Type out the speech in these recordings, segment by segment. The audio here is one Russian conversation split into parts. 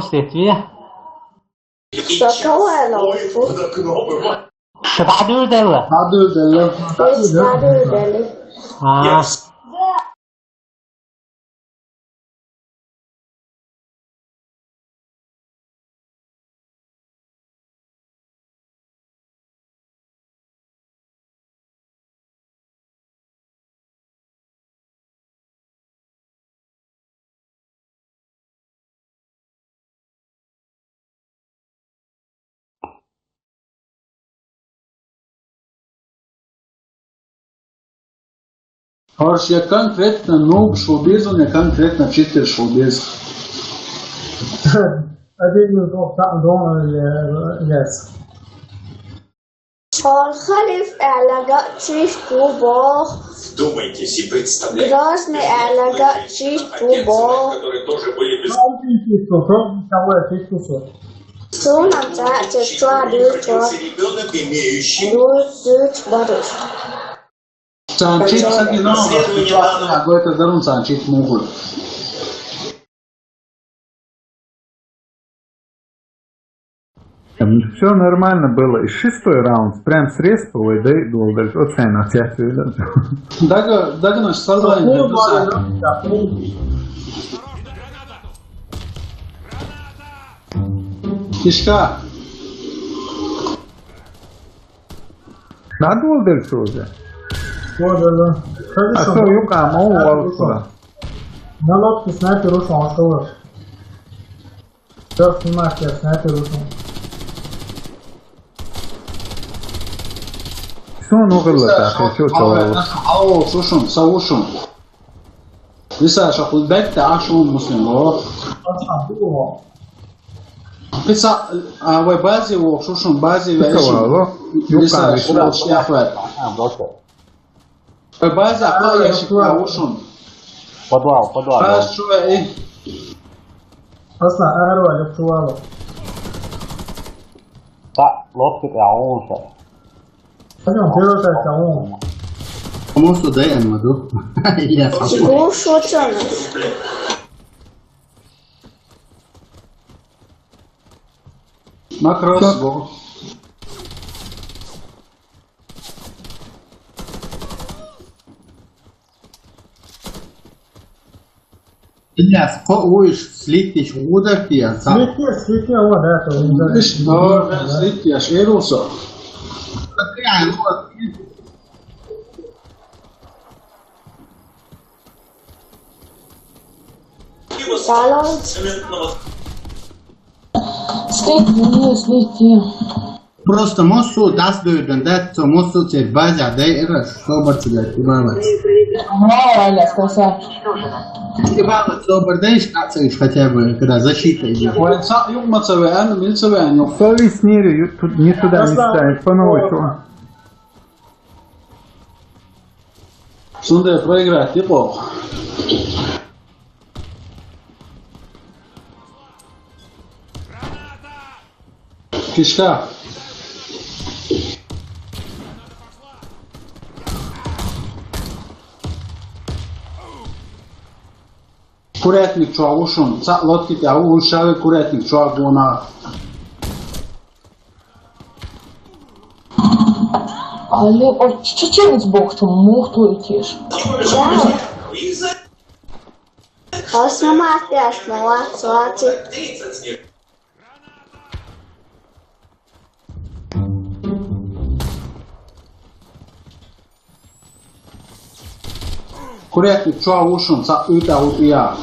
Следствие. Какое ловушку? Шадырдэлла. Дали. Horš je конкретно ног шубезу, не конкретно читер шубез. Один дома yes. Халиф erlagert sich Dubois. Вдумайтесь и представляйте. Грозный erlagert sich Dubois. Которые тоже были без... Sohn am Tag des Torhüters. Ребенок, имеющий... Барыш. Санчит сагино, а это дарун санчит могут. Все нормально было. И шестой раунд прям срезал, да и долго дальше. Оцена тяжело. Дага наш салвайн. Кишка. Надо дальше уже. А что, юка, мол, волшебно. На лодке снайпер ушел, а что вот? Да, снимаешь, я снайпер ушел. Что он угодно так, что то? Ау, слушай, саушум. Лиса, шахуд бет, ашум муслим. Лиса, а вы бази, о, слушай, бази, Лиса, шахуд. Бази, а я шахуд. Подвал. Хорошо, Просто аэро, лифтувало. Да, лодка аунша. Пойдем, первый так, кому? Кому сюда я не могу? Я сам. Чего шутено? Макрос. Ильяс, уж слитишь удар я сам. Слети, вот это. Слитишь, но слитишь, эрусо. Просто мосту даст дойден, да, то мосту церь база, да, это собор церь, имамат. Собор, да, ишь хотя бы, когда защита идет. Совесть нервы, тут не туда не ставить, по новой чего. Сунда проиграть, неплохо. Кишка. Курятник чуавушун, лодки тяу ушаве курятник чуавуна. Але чеченець бог там мухтуєш. Основа пяшного, свати. Курятник чуавушун, уйта утия.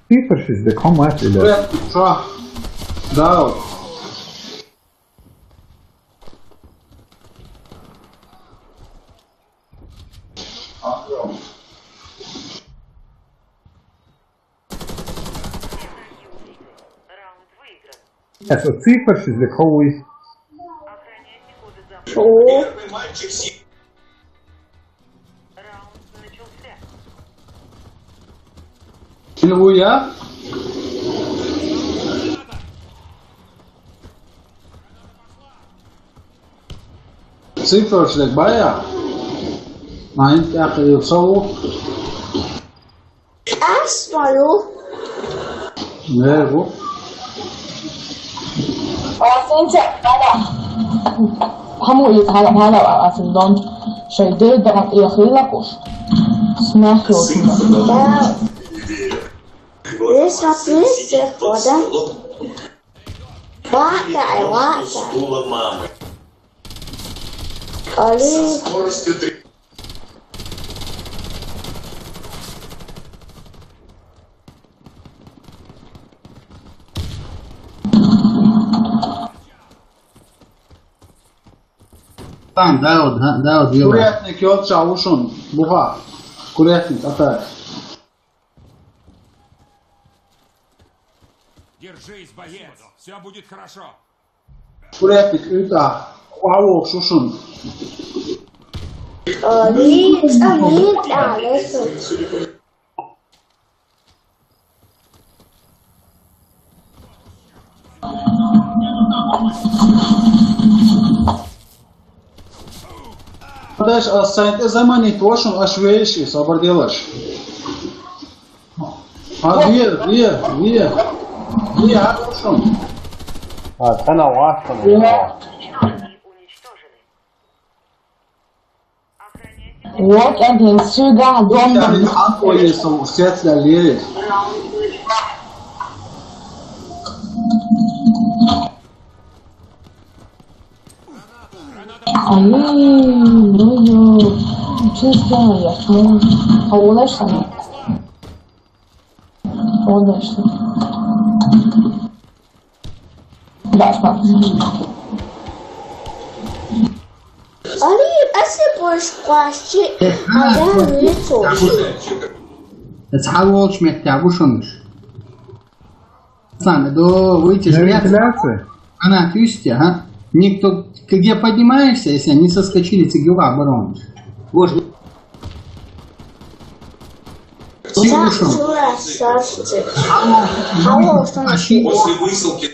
Цифр 60, комат или? Курятник чуав. Да, вот. Это цифр 60, хуй. Первый мальчик с... Илвуя. Цифр шлек бая. Майн тяхи сову. смотрю. Веру. Sen هذا حمو هذا أصلاً شيء ده يخيلكوش سمعت له Да. Здесь ответствие входа. Ватай. Стула мамы. Коли Скоростью 3. Там, Дауд, Вилла. Курятник, Йотча, Ушун, Буха. Курятник, опять. Держись, боец, все будет хорошо. Курятник, Юта, Уау, Шушун. Подальше, а сайт заманит вашим, аж вещи, собор делаешь. А где, Ушун? Цена ваша. Вот это сюда дом. Антони, сеть для леет. Честно, я смотрю. А улыбаешься сами? Улыбаешься. Да, смотри. Они, если будешь плащи, а я лицо. تحاولش ما تعبوشونش Сами, до выйти На жрец, вентиляции? она отвести, ага. Никто, где поднимаешься, если они соскочили, цигела обороны. Вот. После высылки.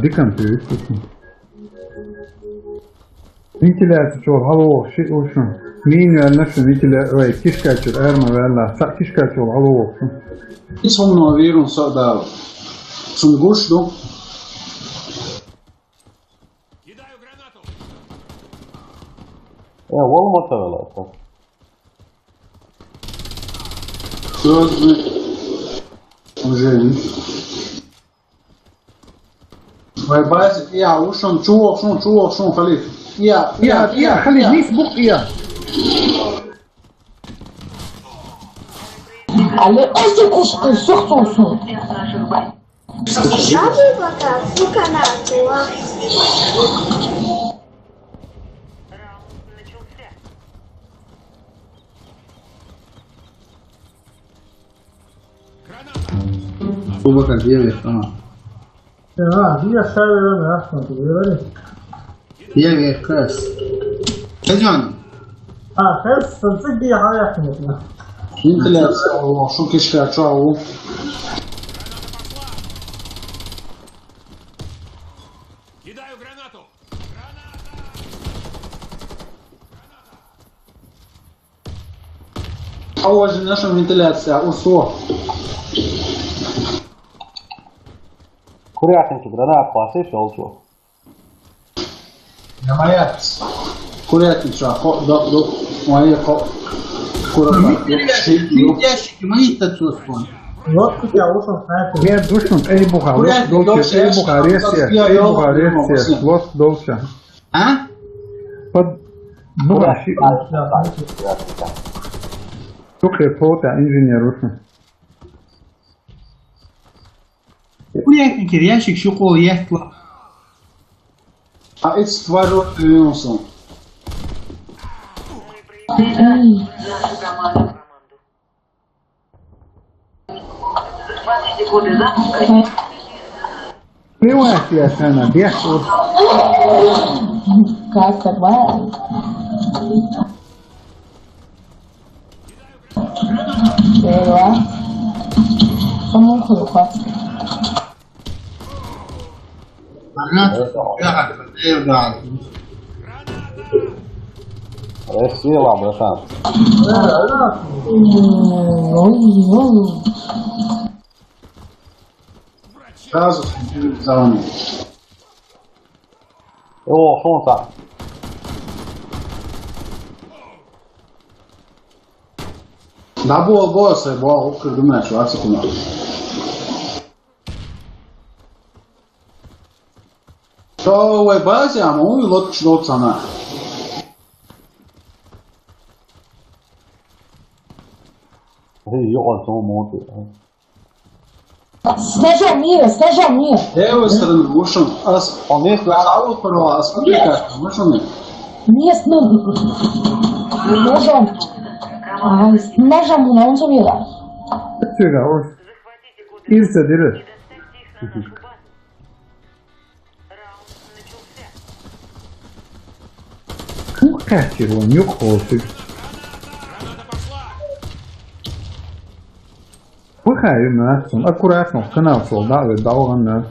Декампируй. Ventiляция çok hava şey olsun. Manuel nasıl ventiляция, kişkaçır, erme valla, sak kişkaçır hava olsun. Hiç onunla verin sonra. Şunu koştum. Кидаю гранату. Olmasa öyle. Sözlü. Уже. Вайбайз, я ушел, чувак, халиф. Ya, Halil, nis buk ya. Ali azıcık ısık olsun. Надо пока, сука, начала. Кубок делаешь, ага. Я шарю на асфальт, говори. Я вверх, крас. Пойдем. Хэс, цыги, яхнет. Вентиляция, шо кишка, чау. Кидаю гранату. А у вас же наша вентиляция, усо. Kurятники, гранат, классы, шелчу. Моя. Курятник, что, моя, Ящики мои тацуспон. Вот я ушел, знаете. Ya dušun, ej Buharest, los dolce. А? Под Buhashi, tukaj pota inženjer rušun. Курятники, ящик, щуко, яхтла. А эти твари вернулся. Плевать я sana, бег вот. Как нормально. Первое. Кому хлопать? Она, села, братан. Сразу за вами. О, солнце. Da boa, să boa, că dumneavoastră, lasă cum e. To je bazia, a on je lotiš novca na. Ej, o tom monte. Снежал мир. Evo se razrušam, On nije Alo prvo, a spakaš, možda mi? Местным ножом. С ножом он сумела. Чего? Ирса дыры. Кухачер, он не холсик. Выхай нас, аккуратно, канал солдаты, дал нас.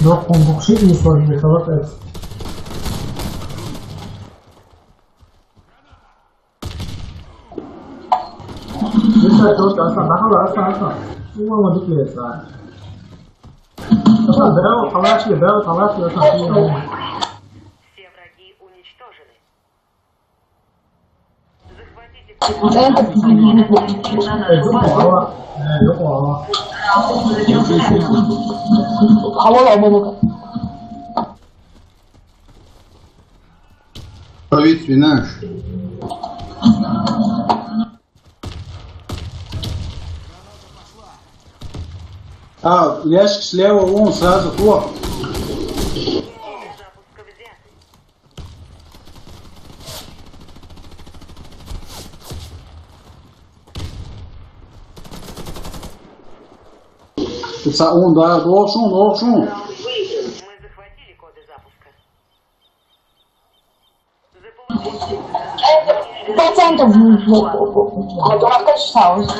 Но он букшит не сложный, хватает. Bisa tuh asal asal. Semua mau dikelihat. Asal berapa kalah sih asal. Все враги уничтожены. Захватите Править винаш. А, ящик слева, вон, сразу, о. запуска взяты. Он, да, должен. Мы захватили коды запуска. Процентов готов качался.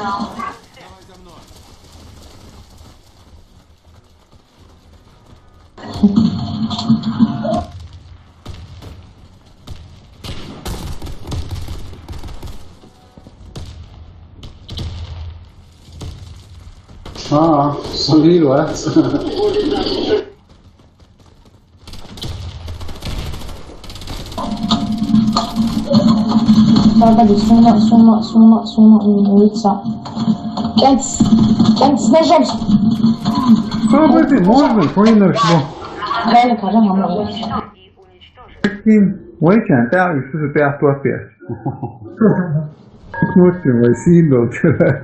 А, смотри, а. Погоди, сумма, улица. Кент с ножом. Что бы ты, можно, тренер, что? Правильно, кажется, мама. И уничтожены. 我想大雨是不是被他多点？我怎么心都出来？